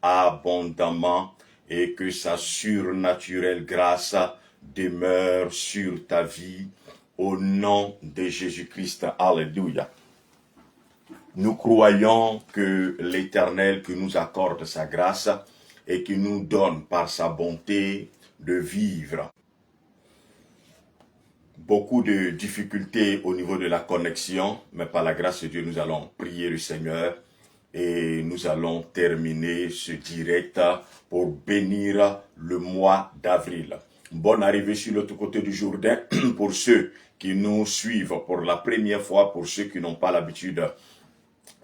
abondamment et que sa surnaturelle grâce demeure sur ta vie au nom de Jésus-Christ. Alléluia. Nous croyons que l'Éternel qui nous accorde sa grâce et qui nous donne par sa bonté de vivre. Beaucoup de difficultés au niveau de la connexion, mais par la grâce de Dieu, nous allons prier le Seigneur et nous allons terminer ce direct pour bénir le mois d'avril. Bonne arrivée sur l'autre côté du Jourdain pour ceux qui nous suivent pour la première fois, pour ceux qui n'ont pas l'habitude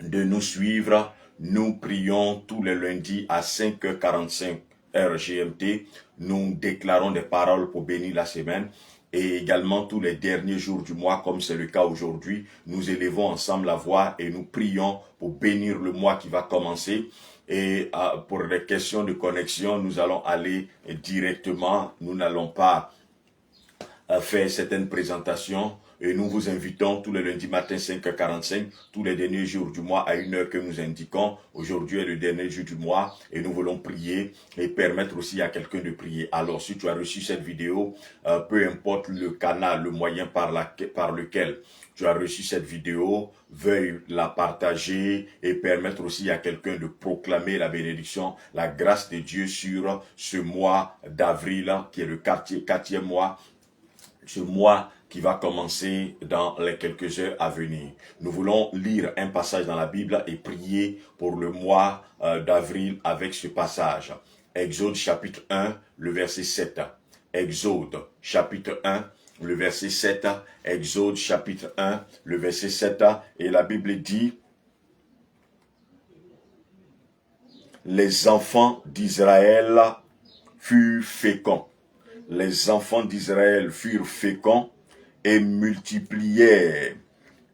de nous suivre. Nous prions tous les lundis à 5h45 heure GMT. Nous déclarons des paroles pour bénir la semaine. Et également tous les derniers jours du mois, comme c'est le cas aujourd'hui, nous élevons ensemble la voix et nous prions pour bénir le mois qui va commencer. Et pour les questions de connexion, nous allons aller directement. Nous n'allons pas faire certaines présentations. Et nous vous invitons tous les lundis matin 5h45, tous les derniers jours du mois à une heure que nous indiquons. Aujourd'hui est le dernier jour du mois et nous voulons prier et permettre aussi à quelqu'un de prier. Alors si tu as reçu cette vidéo, peu importe le canal, le moyen par lequel tu as reçu cette vidéo, veuille la partager et permettre aussi à quelqu'un de proclamer la bénédiction, la grâce de Dieu sur ce mois d'avril qui est le quatrième mois, ce mois qui va commencer dans les quelques heures à venir. Nous voulons lire un passage dans la Bible et prier pour le mois d'avril avec ce passage. Exode chapitre 1, le verset 7. Exode chapitre 1, le verset 7. Exode chapitre 1, le verset 7. Et la Bible dit: les enfants d'Israël furent féconds. Les enfants d'Israël furent féconds et multiplièrent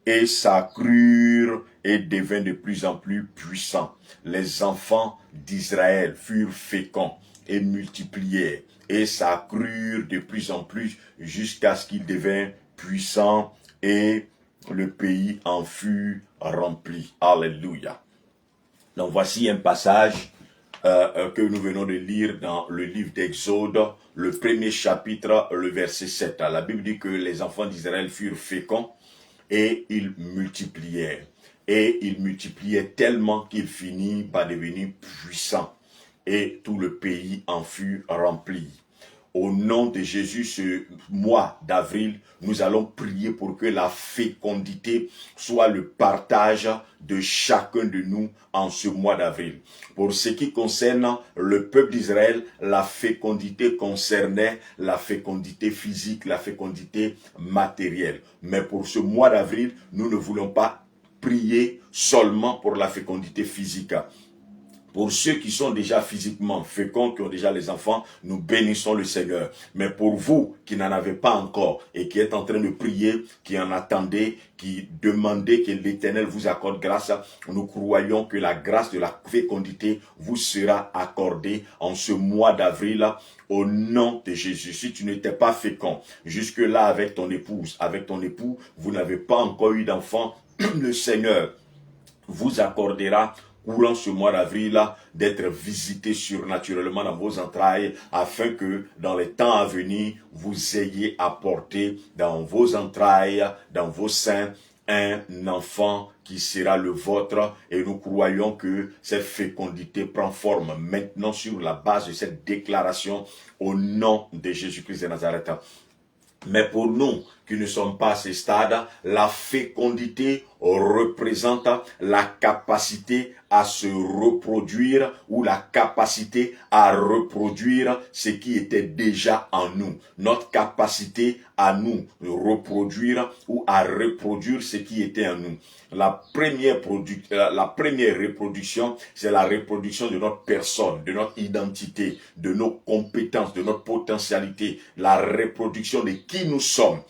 et s'accrurent et devinrent de plus en plus puissants. Les enfants d'Israël furent féconds et multiplièrent et s'accrurent de plus en plus jusqu'à ce qu'ils devinrent puissants et le pays en fut rempli. Alléluia. Donc voici un passage que nous venons de lire dans le livre d'Exode, le premier chapitre, le verset 7. La Bible dit que les enfants d'Israël furent féconds et ils multiplièrent. Et ils multipliaient tellement qu'ils finirent par devenir puissants. Et tout le pays en fut rempli. Au nom de Jésus, ce mois d'avril, nous allons prier pour que la fécondité soit le partage de chacun de nous en ce mois d'avril. Pour ce qui concerne le peuple d'Israël, la fécondité concernait la fécondité physique, la fécondité matérielle. Mais pour ce mois d'avril, nous ne voulons pas prier seulement pour la fécondité physique. Pour ceux qui sont déjà physiquement féconds, qui ont déjà les enfants, nous bénissons le Seigneur. Mais pour vous qui n'en avez pas encore et qui êtes en train de prier, qui en attendez, qui demandez que l'Éternel vous accorde grâce, nous croyons que la grâce de la fécondité vous sera accordée en ce mois d'avril au nom de Jésus. Si tu n'étais pas fécond jusque-là avec ton épouse, avec ton époux, vous n'avez pas encore eu d'enfant, le Seigneur vous accordera courant ce mois d'avril d'être visité surnaturellement dans vos entrailles afin que dans les temps à venir, vous ayez apporté dans vos entrailles, dans vos seins, un enfant qui sera le vôtre et nous croyons que cette fécondité prend forme maintenant sur la base de cette déclaration au nom de Jésus-Christ de Nazareth. Mais pour nous qui ne sommes pas à ce stade, la fécondité représente la capacité à se reproduire ou la capacité à reproduire ce qui était déjà en nous. Notre capacité à nous reproduire ou à reproduire ce qui était en nous. La première reproduction, c'est la reproduction de notre personne, de notre identité, de nos compétences, de notre potentialité, la reproduction de qui nous sommes.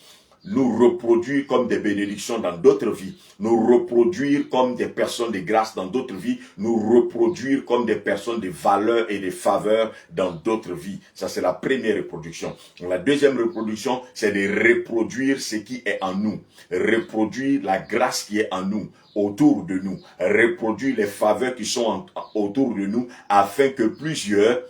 nous reproduire comme des bénédictions dans d'autres vies, nous reproduire comme des personnes de grâce dans d'autres vies, nous reproduire comme des personnes de valeur et de faveur dans d'autres vies. Ça, c'est la première reproduction. La deuxième reproduction, c'est de reproduire ce qui est en nous, reproduire la grâce qui est en nous, autour de nous, reproduire les faveurs qui sont autour de nous, afin que plusieurs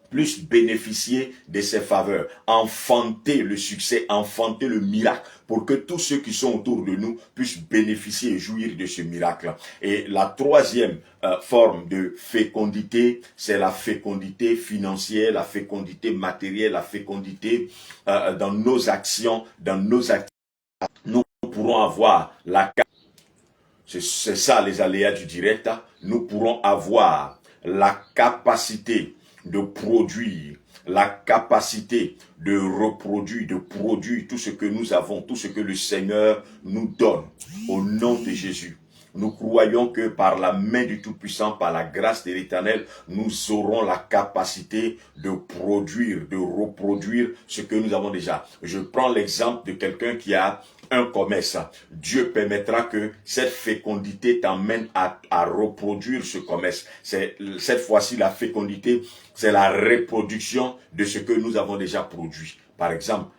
puissent bénéficier de ces faveurs, enfanter le succès, enfanter le miracle, pour que tous ceux qui sont autour de nous puissent bénéficier et jouir de ce miracle. Et la troisième forme de fécondité, c'est la fécondité financière, la fécondité matérielle, la fécondité dans nos actions, Nous pourrons avoir c'est ça les aléas du direct, nous pourrons avoir la capacité de produire, la capacité de reproduire, de produire tout ce que nous avons, tout ce que le Seigneur nous donne au nom de Jésus. Nous croyons que par la main du Tout-Puissant, par la grâce de l'Éternel, nous aurons la capacité de produire, de reproduire ce que nous avons déjà. Je prends l'exemple de quelqu'un qui a un commerce. Dieu permettra que cette fécondité t'emmène à reproduire ce commerce. Cette fois-ci, la fécondité, c'est la reproduction de ce que nous avons déjà produit. Par exemple,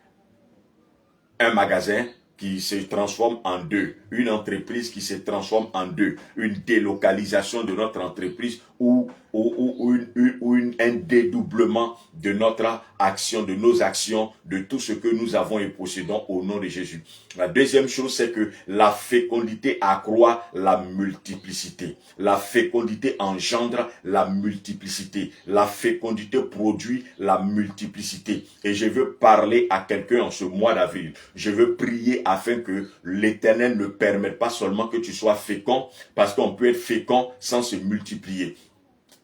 un magasin qui se transforme en deux, une entreprise qui se transforme en deux, une délocalisation de notre entreprise ou un dédoublement de notre action, de nos actions, de tout ce que nous avons et possédons au nom de Jésus. La deuxième chose, c'est que la fécondité accroît la multiplicité. La fécondité engendre la multiplicité. La fécondité produit la multiplicité. Et je veux parler à quelqu'un en ce mois d'avril. Je veux prier afin que l'Éternel ne permette pas seulement que tu sois fécond, parce qu'on peut être fécond sans se multiplier.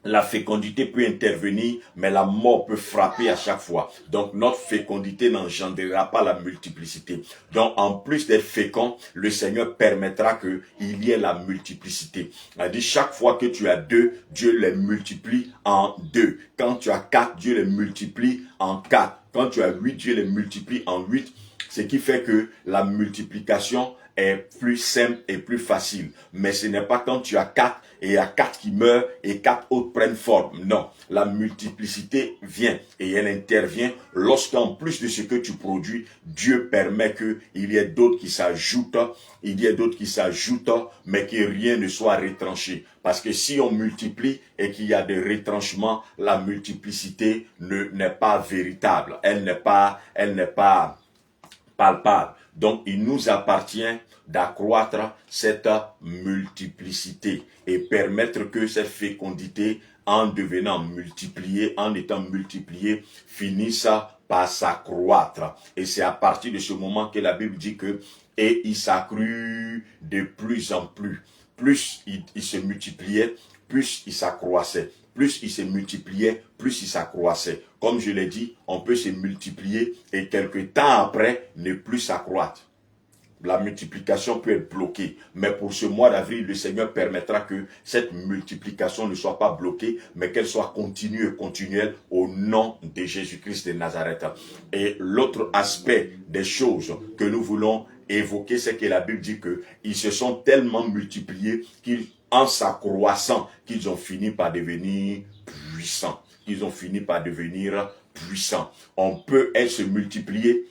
La fécondité peut intervenir, mais la mort peut frapper à chaque fois. Donc, notre fécondité n'engendrera pas la multiplicité. Donc, en plus d'être fécond, le Seigneur permettra qu'il y ait la multiplicité. Il dit, chaque fois que tu as deux, Dieu les multiplie en deux. Quand tu as quatre, Dieu les multiplie en quatre. Quand tu as 8, Dieu les multiplie en 8. Ce qui fait que la multiplication est plus simple et plus facile. Mais ce n'est pas quand tu as 4 et il y a 4 qui meurent et 4 autres prennent forme. Non, la multiplicité vient et elle intervient lorsqu'en plus de ce que tu produis, Dieu permet qu'il y ait d'autres qui s'ajoutent, mais que rien ne soit retranché. Parce que si on multiplie et qu'il y a des retranchements, la multiplicité n'est pas véritable. Elle n'est pas palpable. Donc, il nous appartient d'accroître cette multiplicité et permettre que cette fécondité, en devenant multipliée, en étant multipliée, finisse par s'accroître. Et c'est à partir de ce moment que la Bible dit que « et il s'accrut de plus en plus ». Plus il se multipliait, plus il s'accroissait. Plus il se multipliait, plus il s'accroissait. Comme je l'ai dit, on peut se multiplier et quelque temps après, ne plus s'accroître. La multiplication peut être bloquée. Mais pour ce mois d'avril, le Seigneur permettra que cette multiplication ne soit pas bloquée, mais qu'elle soit continue et continuelle au nom de Jésus-Christ de Nazareth. Et l'autre aspect des choses que nous voulons évoquer, c'est que la Bible dit qu'ils se sont tellement multipliés en s'accroissant, qu'ils ont fini par devenir puissants. On peut se multiplier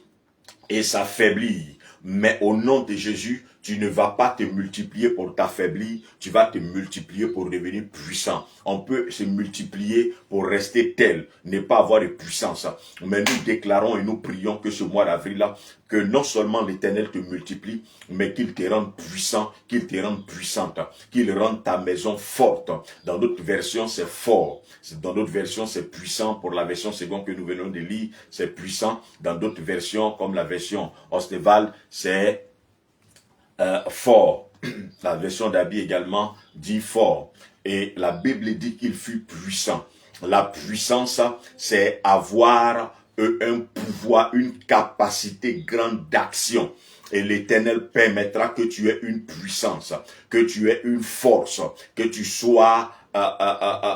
et s'affaiblir. Mais au nom de Jésus, tu ne vas pas te multiplier pour t'affaiblir, tu vas te multiplier pour devenir puissant. On peut se multiplier pour rester tel, ne pas avoir de puissance. Mais nous déclarons et nous prions que ce mois d'avril-là, que non seulement l'Éternel te multiplie, mais qu'il te rende puissant, qu'il te rende puissante, qu'il rende ta maison forte. Dans d'autres versions, c'est fort. Dans d'autres versions, c'est puissant. Pour la version seconde que nous venons de lire, c'est puissant. Dans d'autres versions, comme la version Osteval, c'est fort. La version d'Abi également dit fort. Et la Bible dit qu'il fut puissant. La puissance, c'est avoir un pouvoir, une capacité grande d'action. Et l'Éternel permettra que tu aies une puissance, que tu aies une force, que tu sois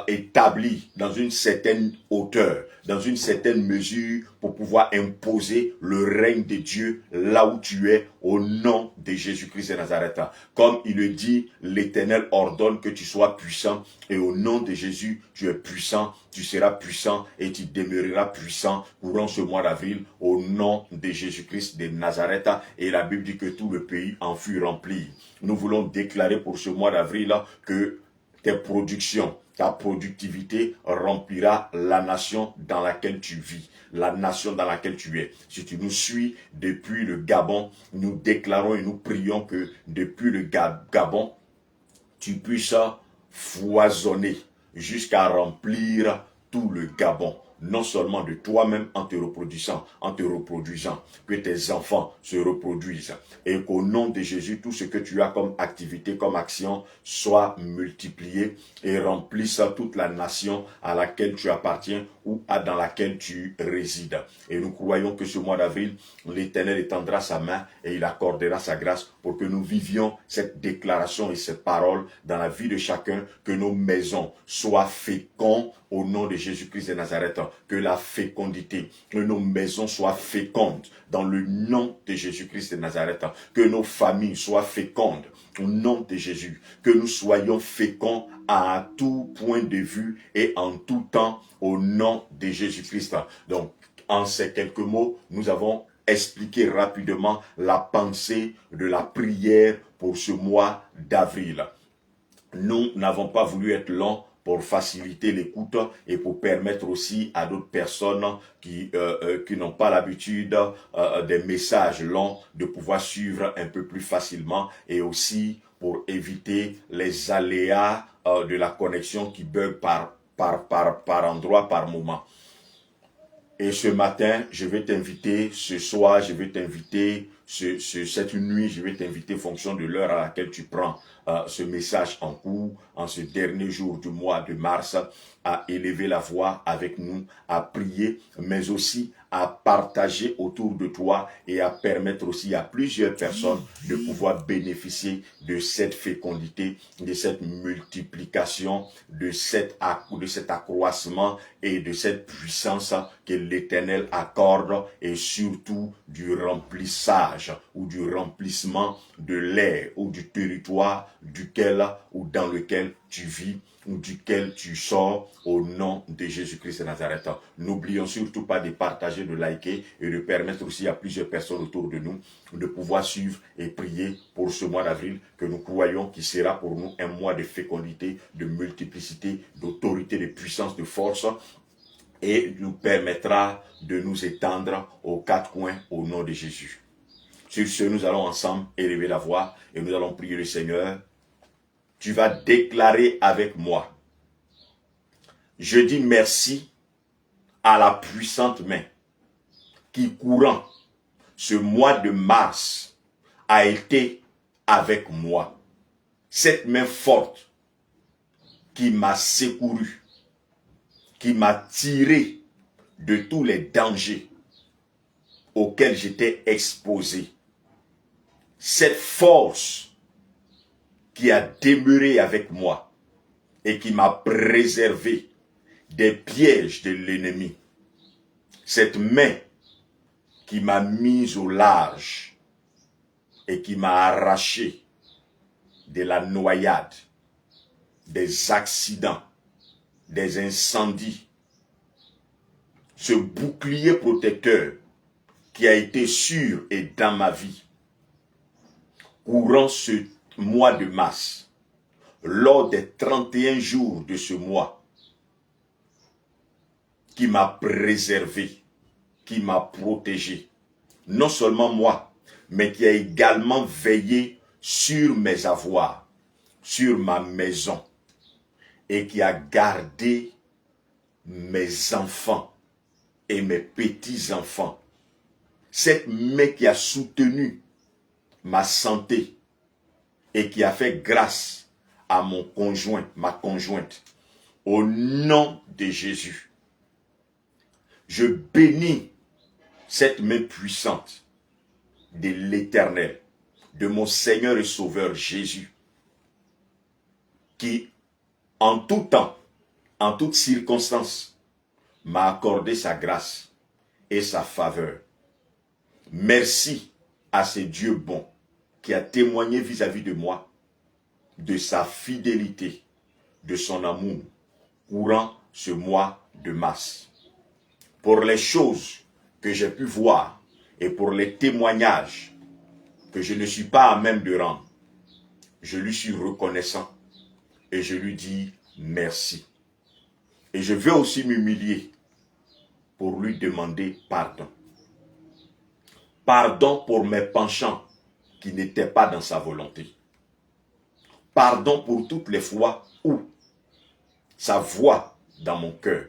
établi dans une certaine hauteur, dans une certaine mesure pour pouvoir imposer le règne de Dieu là où tu es au nom de Jésus-Christ de Nazareth. Comme il le dit, l'Éternel ordonne que tu sois puissant et au nom de Jésus, tu es puissant, tu seras puissant et tu demeureras puissant courant ce mois d'avril au nom de Jésus-Christ de Nazareth. Et la Bible dit que tout le pays en fut rempli. Nous voulons déclarer pour ce mois d'avril que tes productions, ta productivité remplira la nation dans laquelle tu vis, la nation dans laquelle tu es. Si tu nous suis depuis le Gabon, nous déclarons et nous prions que depuis le Gabon, tu puisses foisonner jusqu'à remplir tout le Gabon. Non seulement de toi-même en te reproduisant, que tes enfants se reproduisent. Et qu'au nom de Jésus, tout ce que tu as comme activité, comme action, soit multiplié et remplisse toute la nation à laquelle tu appartiens ou dans laquelle tu résides. Et nous croyons que ce mois d'avril, l'Éternel étendra sa main et il accordera sa grâce pour que nous vivions cette déclaration et cette parole dans la vie de chacun, que nos maisons soient fécondes au nom de Jésus-Christ de Nazareth, que la fécondité, que nos maisons soient fécondes dans le nom de Jésus-Christ de Nazareth, que nos familles soient fécondes au nom de Jésus, que nous soyons féconds à tout point de vue et en tout temps au nom de Jésus-Christ. Donc, en ces quelques mots, nous avons expliqué rapidement la pensée de la prière pour ce mois d'avril. Nous n'avons pas voulu être longs pour faciliter l'écoute et pour permettre aussi à d'autres personnes qui n'ont pas l'habitude des messages longs de pouvoir suivre un peu plus facilement et aussi pour éviter les aléas de la connexion qui bug par endroit, par moment. Et ce matin, je vais t'inviter, ce soir, je vais t'inviter, cette nuit, je vais t'inviter en fonction de l'heure à laquelle tu prends ce message en cours, en ce dernier jour du mois de mars, à élever la voix avec nous, à prier, mais aussi à partager autour de toi et à permettre aussi à plusieurs personnes de pouvoir bénéficier de cette fécondité, de cette multiplication, de cet accroissement et de cette puissance que l'Éternel accorde et surtout du remplissage ou du remplissement de l'air ou du territoire duquel ou dans lequel tu vis ou duquel tu sors au nom de Jésus-Christ de Nazareth. N'oublions surtout pas de partager, de liker et de permettre aussi à plusieurs personnes autour de nous de pouvoir suivre et prier pour ce mois d'avril que nous croyons qui sera pour nous un mois de fécondité, de multiplicité, d'autorité, de puissance, de force et nous permettra de nous étendre aux quatre coins au nom de Jésus. Sur ce, nous allons ensemble élever la voix et nous allons prier le Seigneur. Tu vas déclarer avec moi. Je dis merci à la puissante main qui, courant ce mois de mars, a été avec moi. Cette main forte qui m'a secouru, qui m'a tiré de tous les dangers auxquels j'étais exposé. Cette force qui a demeuré avec moi et qui m'a préservé des pièges de l'ennemi. Cette main qui m'a mis au large et qui m'a arraché de la noyade, des accidents, des incendies. Ce bouclier protecteur qui a été sur et dans ma vie, courant ce mois de mars, lors des 31 jours de ce mois, qui m'a préservé, qui m'a protégé. Non seulement moi, mais qui a également veillé sur mes avoirs, sur ma maison, et qui a gardé mes enfants et mes petits-enfants. Cette main qui a soutenu ma santé et qui a fait grâce à mon conjoint, ma conjointe, au nom de Jésus. Je bénis cette main puissante de l'Éternel, de mon Seigneur et Sauveur Jésus, qui en tout temps, en toutes circonstances, m'a accordé sa grâce et sa faveur. Merci à ce Dieu bon qui a témoigné vis-à-vis de moi de sa fidélité, de son amour, courant ce mois de mars. Pour les choses que j'ai pu voir et pour les témoignages que je ne suis pas à même de rendre, je lui suis reconnaissant et je lui dis merci. Et je veux aussi m'humilier pour lui demander pardon. Pardon pour mes penchants qui n'étaient pas dans sa volonté. Pardon pour toutes les fois où sa voix dans mon cœur,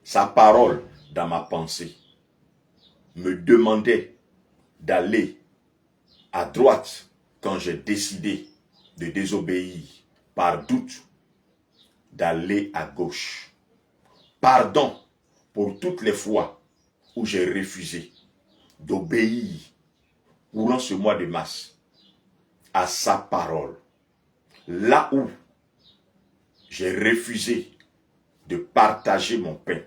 sa parole dans ma pensée me demandait d'aller à droite quand j'ai décidé de désobéir par doute, d'aller à gauche. Pardon pour toutes les fois où j'ai refusé d'obéir durant ce mois de mars à sa parole. Là où j'ai refusé de partager mon pain.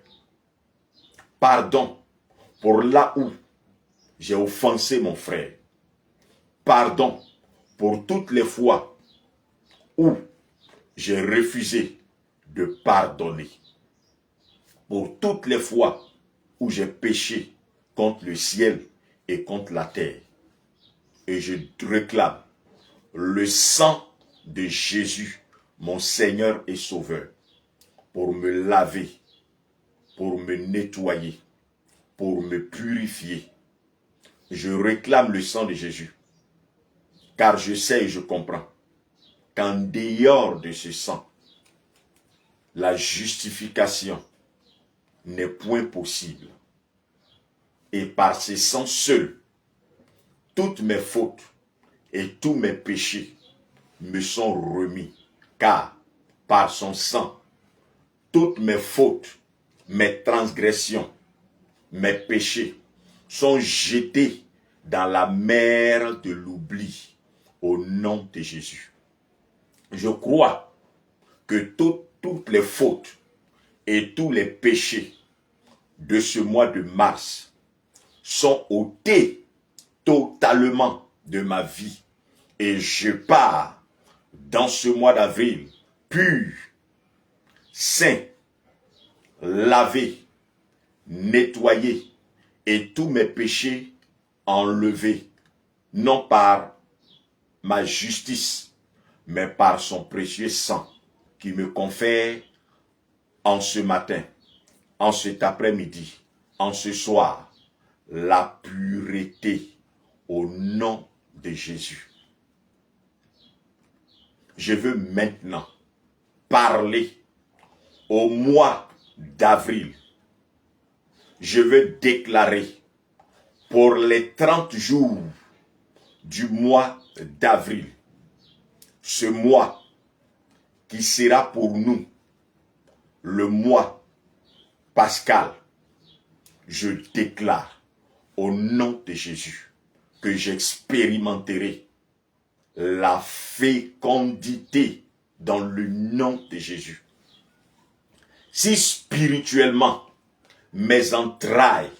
Pardon pour là où j'ai offensé mon frère. Pardon pour toutes les fois où j'ai refusé de pardonner. Pour toutes les fois où j'ai péché contre le ciel et contre la terre. Et je réclame le sang de Jésus, mon Seigneur et Sauveur, pour me laver, pour me nettoyer, pour me purifier. Je réclame le sang de Jésus, car je sais et je comprends qu'en dehors de ce sang, la justification n'est point possible. Et par ce sang seul, toutes mes fautes et tous mes péchés me sont remis, car par son sang, toutes mes fautes, mes transgressions, mes péchés sont jetés dans la mer de l'oubli au nom de Jésus. Je crois que toutes les fautes et tous les péchés de ce mois de mars sont ôtés totalement de ma vie et je pars dans ce mois d'avril pur, saint, lavé, nettoyé et tous mes péchés enlevés, non par ma justice, mais par son précieux sang qui me confère en ce matin, en cet après-midi, en ce soir, la pureté au nom de Jésus. Je veux maintenant parler au mois d'avril. Je veux déclarer pour les 30 jours du mois d'avril, ce mois qui sera pour nous le mois pascal, je déclare au nom de Jésus que j'expérimenterai la fécondité dans le nom de Jésus. Si spirituellement mes entrailles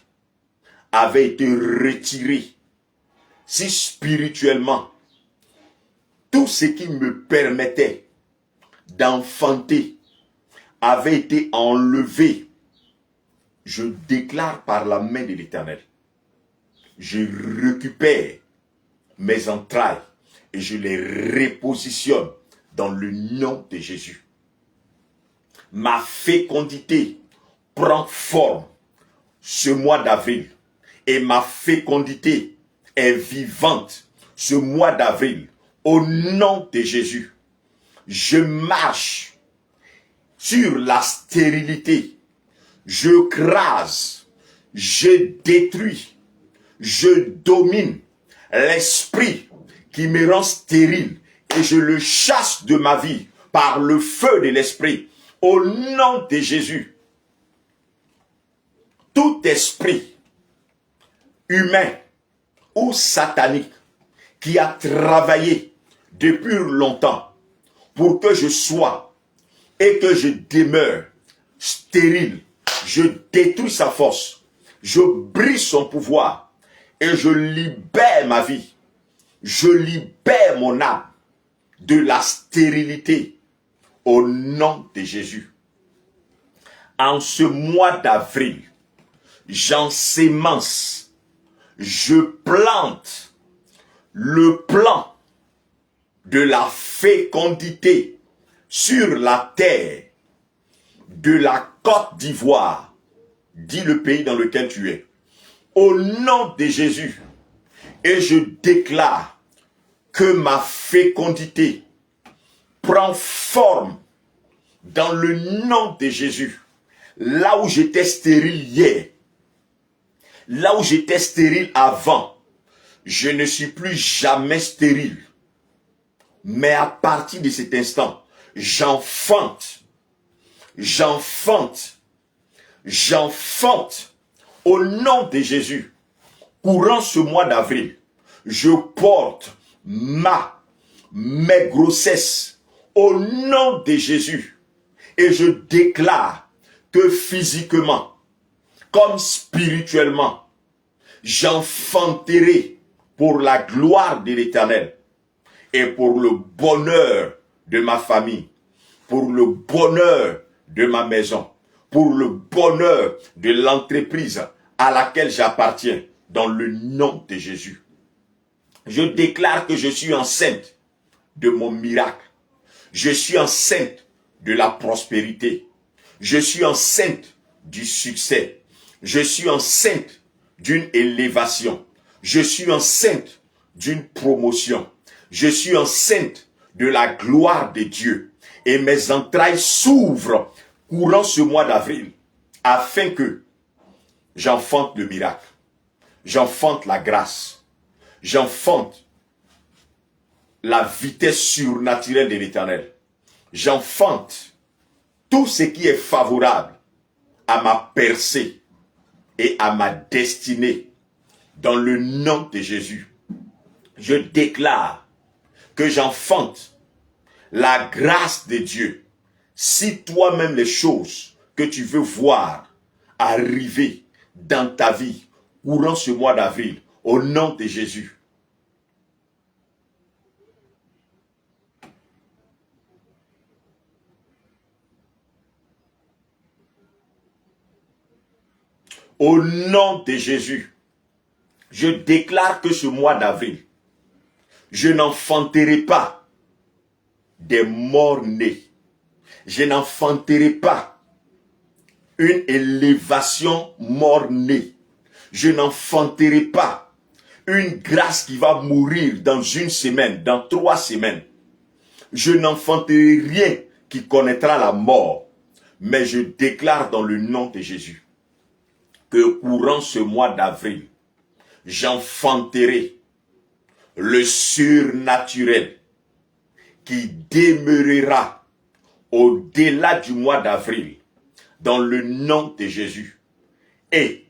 avaient été retirées, si spirituellement tout ce qui me permettait d'enfanter avait été enlevé, je déclare par la main de l'Éternel, je récupère mes entrailles et je les repositionne dans le nom de Jésus. Ma fécondité prend forme ce mois d'avril et ma fécondité est vivante ce mois d'avril au nom de Jésus. Je marche sur la stérilité, je crase, je détruis, je domine l'esprit qui me rend stérile et je le chasse de ma vie par le feu de l'esprit au nom de Jésus. Tout esprit humain ou satanique qui a travaillé depuis longtemps pour que je sois et que je demeure stérile, je détruis sa force, je brise son pouvoir et je libère ma vie, je libère mon âme de la stérilité au nom de Jésus. En ce mois d'avril, j'ensémence, je plante le plan de la fécondité sur la terre de la Côte d'Ivoire, dit le pays dans lequel tu es, au nom de Jésus. Et je déclare que ma fécondité prend forme dans le nom de Jésus. Là où j'étais stérile hier, là où j'étais stérile avant, je ne suis plus jamais stérile. Mais à partir de cet instant, j'enfante au nom de Jésus. Courant ce mois d'avril, je porte mes grossesses au nom de Jésus. Et je déclare que physiquement, comme spirituellement, j'enfanterai pour la gloire de l'Éternel et pour le bonheur de ma famille, pour le bonheur de ma maison, pour le bonheur de l'entreprise à laquelle j'appartiens, dans le nom de Jésus. Je déclare que je suis enceinte de mon miracle. Je suis enceinte de la prospérité. Je suis enceinte du succès. Je suis enceinte d'une élévation. Je suis enceinte d'une promotion. Je suis enceinte de la gloire de Dieu. Et mes entrailles s'ouvrent courant ce mois d'avril afin que j'enfante le miracle. J'enfante la grâce. J'enfante la vitesse surnaturelle de l'Éternel. J'enfante tout ce qui est favorable à ma percée et à ma destinée dans le nom de Jésus. Je déclare que j'enfante la grâce de Dieu. Si toi-même les choses que tu veux voir arriver dans ta vie courant ce mois d'avril, au nom de Jésus. Au nom de Jésus, je déclare que ce mois d'avril, je n'enfanterai pas des morts-nés. Je n'enfanterai pas une élévation mort-née. Je n'enfanterai pas une grâce qui va mourir dans une semaine, dans 3 semaines. Je n'enfanterai rien qui connaîtra la mort. Mais je déclare dans le nom de Jésus que courant ce mois d'avril, j'enfanterai le surnaturel qui demeurera au-delà du mois d'avril, dans le nom de Jésus. Et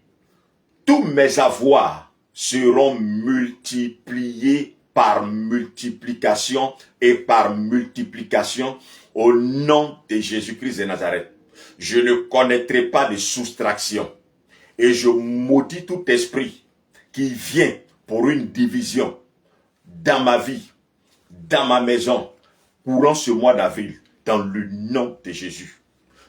tous mes avoirs seront multipliés par multiplication et par multiplication au nom de Jésus-Christ de Nazareth. Je ne connaîtrai pas de soustraction. Et je maudis tout esprit qui vient pour une division dans ma vie, dans ma maison, courant ce mois d'avril, dans le nom de Jésus.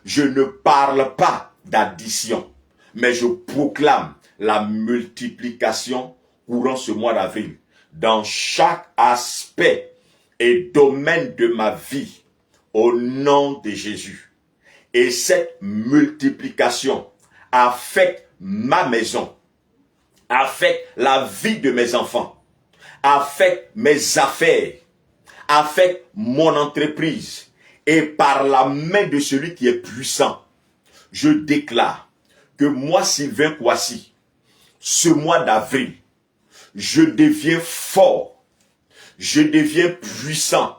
Je ne parle pas d'addition, mais je proclame la multiplication courant ce mois d'avril, dans chaque aspect et domaine de ma vie, au nom de Jésus. Et cette multiplication affecte ma maison, affecte la vie de mes enfants, affecte mes affaires, affecte mon entreprise. Et par la main de celui qui est puissant, je déclare que moi, Sylvain Kouassi, ce mois d'avril, je deviens fort, je deviens puissant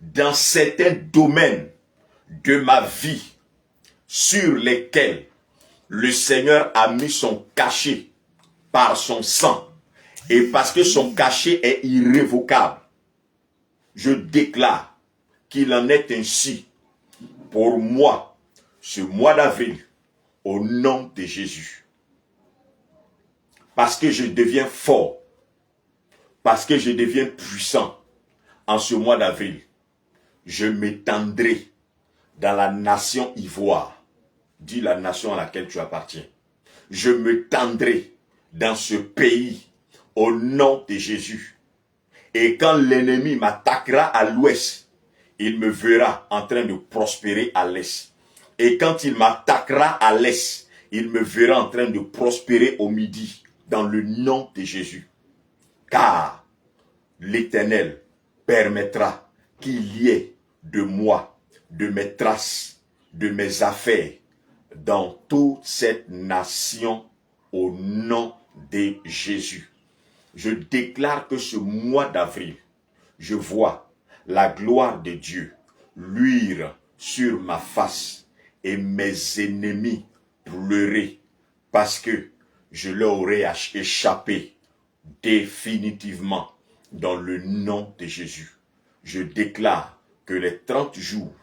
dans certains domaines de ma vie sur lesquels le Seigneur a mis son cachet par son sang. Et parce que son cachet est irrévocable, je déclare qu'il en est ainsi pour moi ce mois d'avril au nom de Jésus. Parce que je deviens fort, parce que je deviens puissant en ce mois d'avril. Je m'étendrai dans la nation ivoire. Dis la nation à laquelle tu appartiens. Je me tendrai dans ce pays au nom de Jésus. Et quand l'ennemi m'attaquera à l'ouest, il me verra en train de prospérer à l'est. Et quand il m'attaquera à l'est, il me verra en train de prospérer au midi, dans le nom de Jésus. Car l'Éternel permettra qu'il y ait de moi, de mes traces, de mes affaires, dans toute cette nation au nom de Jésus. Je déclare que ce mois d'avril, je vois la gloire de Dieu luire sur ma face et mes ennemis pleurer parce que je leur aurai échappé définitivement dans le nom de Jésus. Je déclare que les 30 jours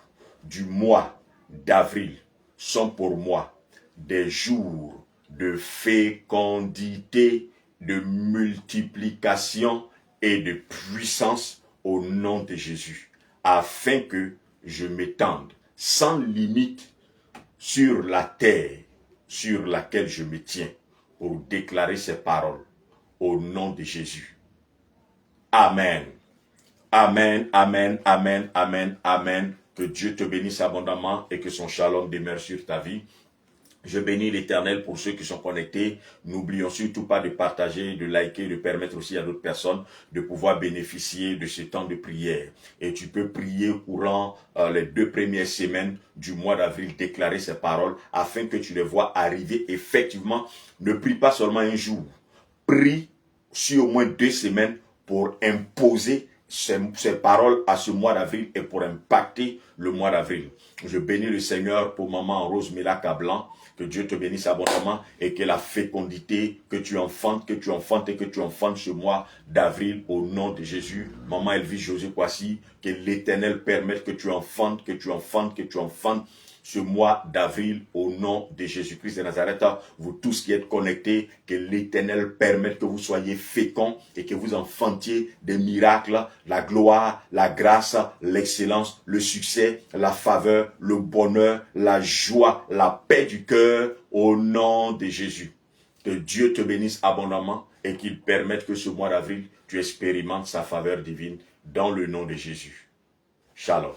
du mois d'avril sont pour moi des jours de fécondité, de multiplication et de puissance au nom de Jésus, afin que je m'étende sans limite sur la terre sur laquelle je me tiens pour déclarer ces paroles au nom de Jésus. Amen. Amen, amen, amen, amen, amen. Que Dieu te bénisse abondamment et que son shalom demeure sur ta vie. Je bénis l'Éternel pour ceux qui sont connectés. N'oublions surtout pas de partager, de liker, de permettre aussi à d'autres personnes de pouvoir bénéficier de ce temps de prière. Et tu peux prier courant les 2 premières semaines du mois d'avril, déclarer ces paroles afin que tu les vois arriver effectivement. Ne prie pas seulement un jour. Prie sur au moins 2 semaines pour imposer ces paroles à ce mois d'avril et pour impacter le mois d'avril. Je bénis le Seigneur pour maman Rose Milaka Blanc. Que Dieu te bénisse abondamment et que la fécondité que tu enfantes ce mois d'avril au nom de Jésus. Maman Elvis José Kwasi, que l'Éternel permette que tu enfantes ce mois d'avril au nom de Jésus-Christ de Nazareth. Vous tous qui êtes connectés, que l'Éternel permette que vous soyez féconds et que vous enfantiez des miracles, la gloire, la grâce, l'excellence, le succès, la faveur, le bonheur, la joie, la paix du cœur au nom de Jésus. Que Dieu te bénisse abondamment et qu'il permette que ce mois d'avril, tu expérimentes sa faveur divine dans le nom de Jésus. Shalom.